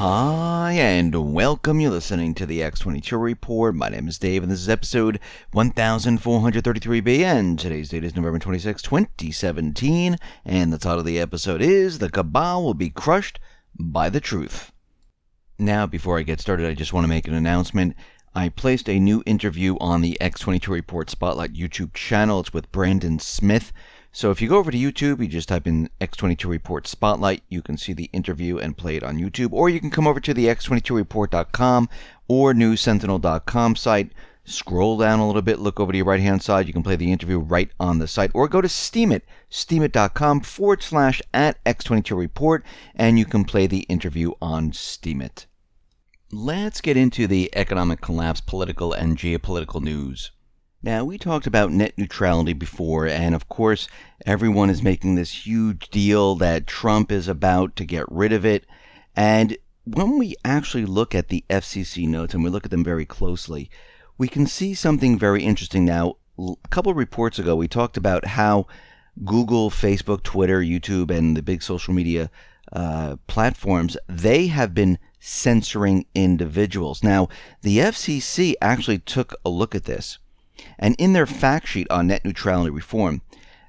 Hi, and welcome. You're listening to the X22 Report. My name is Dave, and this is episode 1433B, and today's date is November 26, 2017, and the title of the episode is The Cabal Will Be Crushed by the Truth. Now, before I get started, I just want to make an announcement. I placed a new interview on the X22 Report Spotlight YouTube channel. It's with Brandon Smith. So if you go over to YouTube, you just type in X22 Report Spotlight, you can see the interview and play it on YouTube, or you can come over to the X22Report.com or NewsSentinel.com site, scroll down a little bit, look over to your right-hand side, you can play the interview right on the site, or go to Steemit, steemit.com/@X22Report, and you can play the interview on Steemit. Let's get into the economic collapse, political and geopolitical news. Now, we talked about net neutrality before, and of course, everyone is making this huge deal that Trump is about to get rid of it. And when we actually look at the FCC notes, and we look at them very closely, we can see something very interesting. Now, a couple of reports ago, we talked about how Google, Facebook, Twitter, YouTube, and the big social media platforms, they have been censoring individuals. Now, the FCC actually took a look at this. And in their fact sheet on net neutrality reform,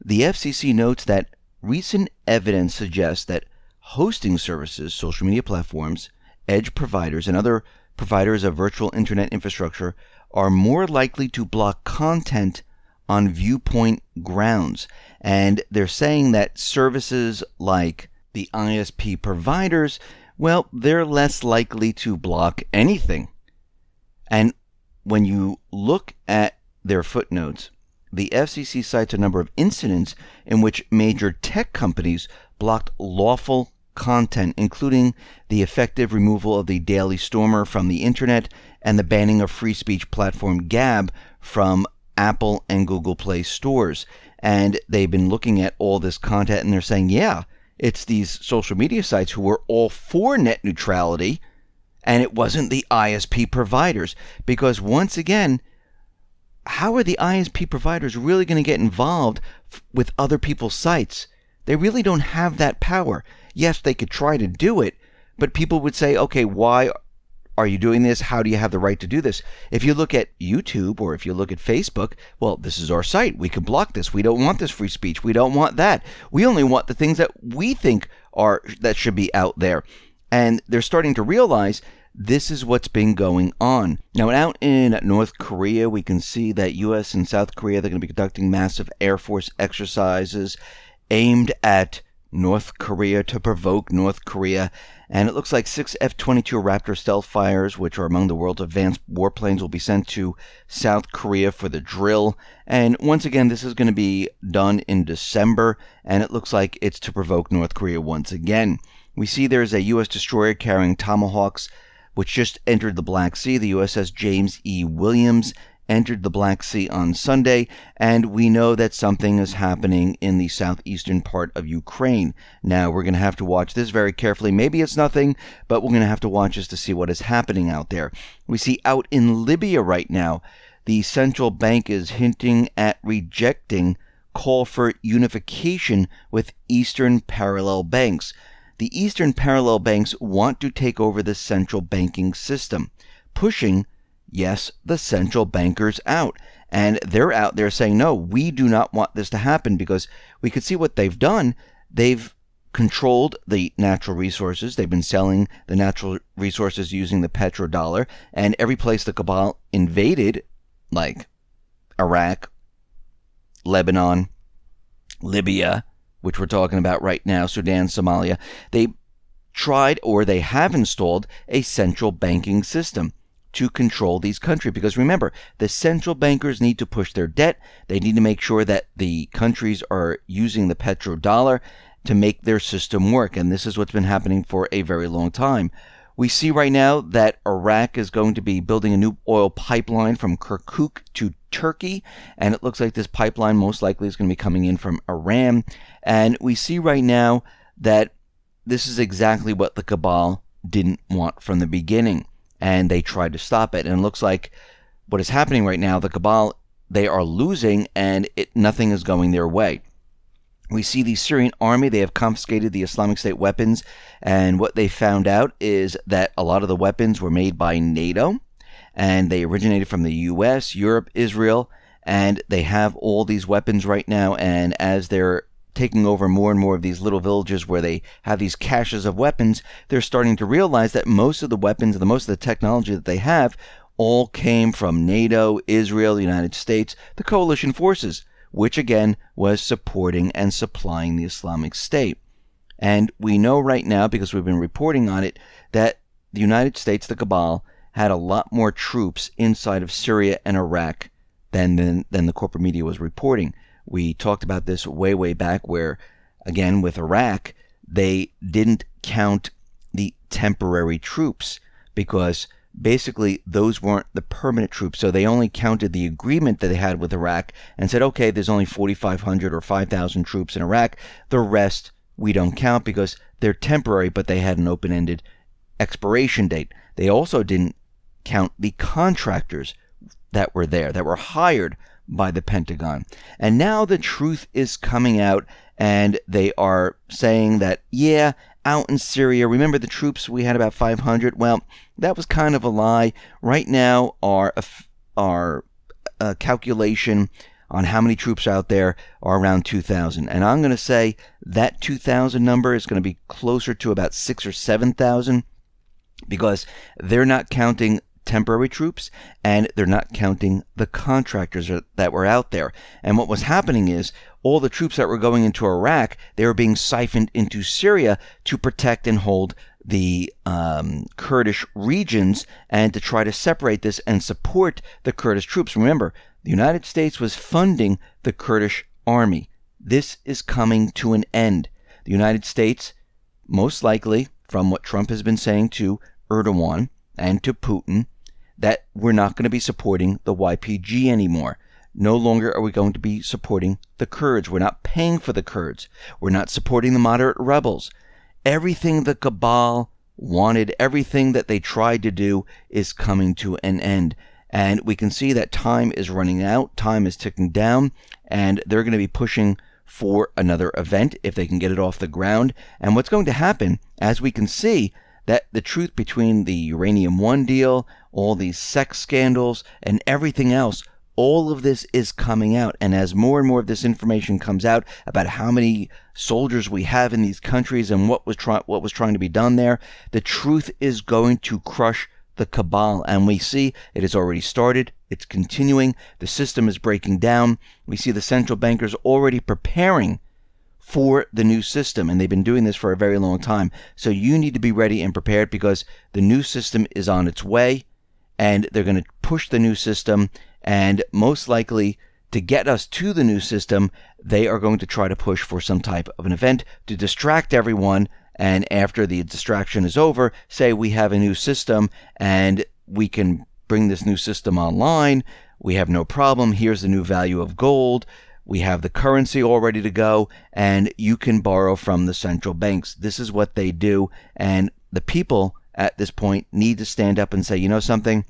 the FCC notes that recent evidence suggests that hosting services, social media platforms, edge providers, and other providers of virtual internet infrastructure are more likely to block content on viewpoint grounds. And they're saying that services like the ISP providers, well, they're less likely to block anything. And when you look at their footnotes, the FCC cites a number of incidents in which major tech companies blocked lawful content, including the effective removal of the Daily Stormer from the internet and the banning of free speech platform Gab from Apple and Google Play stores. And they've been looking at all this content, and they're saying, yeah, it's these social media sites who were all for net neutrality, and it wasn't the ISP providers. Because once again, how are the ISP providers really going to get involved with other people's sites? They really don't have that power. Yes, they could try to do it, but people would say, okay, why are you doing this? How do you have the right to do this? If you look at YouTube or if you look at Facebook, well, this is our site. We can block this. We don't want this free speech. We don't want that. We only want the things that we think that should be out there. And they're starting to realize this is what's been going on. Now, out in North Korea, we can see that U.S. and South Korea, they're going to be conducting massive Air Force exercises aimed at North Korea to provoke North Korea. And it looks like 6 F-22 Raptor stealth fighters, which are among the world's advanced warplanes, will be sent to South Korea for the drill. And once again, this is going to be done in December, and it looks like it's to provoke North Korea once again. We see there's a U.S. destroyer carrying Tomahawks, which just entered the Black Sea. The USS James E. Williams entered the Black Sea on Sunday, and we know that something is happening in the southeastern part of Ukraine. Now, we're going to have to watch this very carefully. Maybe it's nothing, but we're going to have to watch this to see what is happening out there. We see out in Libya right now, the central bank is hinting at rejecting call for unification with Eastern parallel banks. The Eastern parallel banks want to take over the central banking system, pushing, yes, the central bankers out. And they're out there saying, no, we do not want this to happen, because we could see what they've done. They've controlled the natural resources. They've been selling the natural resources using the petrodollar. And every place the Cabal invaded, like Iraq, Lebanon, Libya, which we're talking about right now, Sudan, Somalia, they tried, or they have installed, a central banking system to control these countries. Because remember, the central bankers need to push their debt. They need to make sure that the countries are using the petrodollar to make their system work. And this is what's been happening for a very long time. We see right now that Iraq is going to be building a new oil pipeline from Kirkuk to Turkey, and it looks like this pipeline most likely is going to be coming in from Iran. And we see right now that this is exactly what the Cabal didn't want from the beginning, and they tried to stop it. And it looks like what is happening right now, the Cabal, they are losing, and nothing is going their way. We see the Syrian army, they have confiscated the Islamic State weapons, and what they found out is that a lot of the weapons were made by NATO, and they originated from the US, Europe, Israel, and they have all these weapons right now, and as they're taking over more and more of these little villages where they have these caches of weapons, they're starting to realize that most of the weapons, most of the technology that they have, all came from NATO, Israel, the United States, the coalition forces, which again was supporting and supplying the Islamic State. And we know right now, because we've been reporting on it, that the United States, the Cabal, had a lot more troops inside of Syria and Iraq than the corporate media was reporting. We talked about this way back where, again, with Iraq, they didn't count the temporary troops because basically those weren't the permanent troops. So they only counted the agreement that they had with Iraq and said, okay, there's only 4,500 or 5,000 troops in Iraq. The rest we don't count because they're temporary, but they had an open-ended expiration date. They also didn't count the contractors that were there, that were hired by the Pentagon. And now the truth is coming out, and they are saying that, yeah, out in Syria, remember the troops, we had about 500? Well, that was kind of a lie. Right now, our calculation on how many troops out there are around 2,000. And I'm going to say that 2,000 number is going to be closer to about 6,000 or 7,000 because they're not counting temporary troops and they're not counting the contractors that were out there. And what was happening is all the troops that were going into Iraq, they were being siphoned into Syria to protect and hold the Kurdish regions and to try to separate this and support the Kurdish troops. Remember, the United States was funding the Kurdish army. This is coming to an end. The United States, most likely, from what Trump has been saying to Erdogan and to Putin, that we're not going to be supporting the YPG anymore. No longer are we going to be supporting the Kurds. We're not paying for the Kurds. We're not supporting the moderate rebels. Everything the Cabal wanted, everything that they tried to do is coming to an end. And we can see that time is running out, time is ticking down, and they're going to be pushing for another event if they can get it off the ground. And what's going to happen, as we can see, that the truth between the Uranium One deal, all these sex scandals, and everything else, all of this is coming out. And as more and more of this information comes out about how many soldiers we have in these countries and what was trying to be done there, the truth is going to crush the Cabal. And we see it has already started. It's continuing. The system is breaking down. We see the central bankers already preparing for the new system, and they've been doing this for a very long time. So you need to be ready and prepared because the new system is on its way, and they're going to push the new system, and most likely to get us to the new system, they are going to try to push for some type of an event to distract everyone, and after the distraction is over, say we have a new system and we can bring this new system online. We have no problem. Here's the new value of gold. We have the currency all ready to go, and you can borrow from the central banks. This is what they do, and the people at this point need to stand up and say, you know something?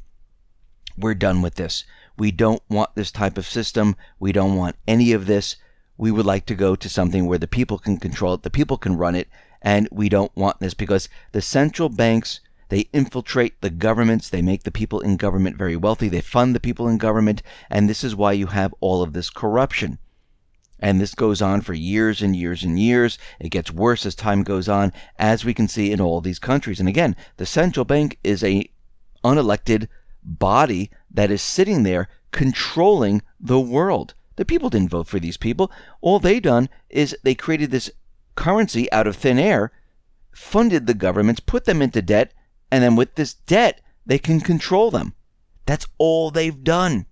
We're done with this. We don't want this type of system. We don't want any of this. We would like to go to something where the people can control it, the people can run it, and we don't want this because the central banks, they infiltrate the governments. They make the people in government very wealthy. They fund the people in government, and this is why you have all of this corruption. And this goes on for years and years and years. It gets worse as time goes on, as we can see in all these countries. And again, the central bank is a unelected body that is sitting there controlling the world. The people didn't vote for these people. All they done is they created this currency out of thin air, funded the governments, put them into debt, and then with this debt, they can control them. That's all they've done.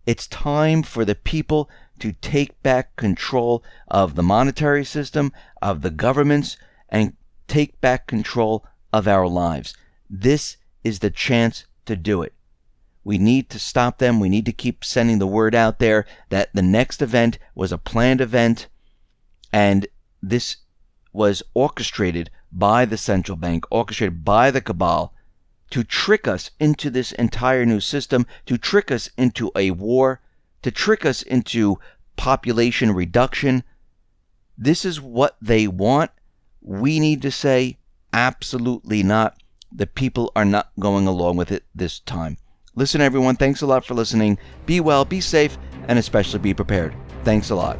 It's time for the people to take back control of the monetary system, of the governments, and take back control of our lives. This is the chance to do it. We need to stop them. We need to keep sending the word out there that the next event was a planned event, and this was orchestrated by the central bank, orchestrated by the Cabal, to trick us into this entire new system, to trick us into a war, to trick us into population reduction, This is what they want. We need to say, absolutely not. The people are not going along with it this time. Listen, everyone, thanks a lot for listening. Be well, be safe, and especially be prepared. Thanks a lot.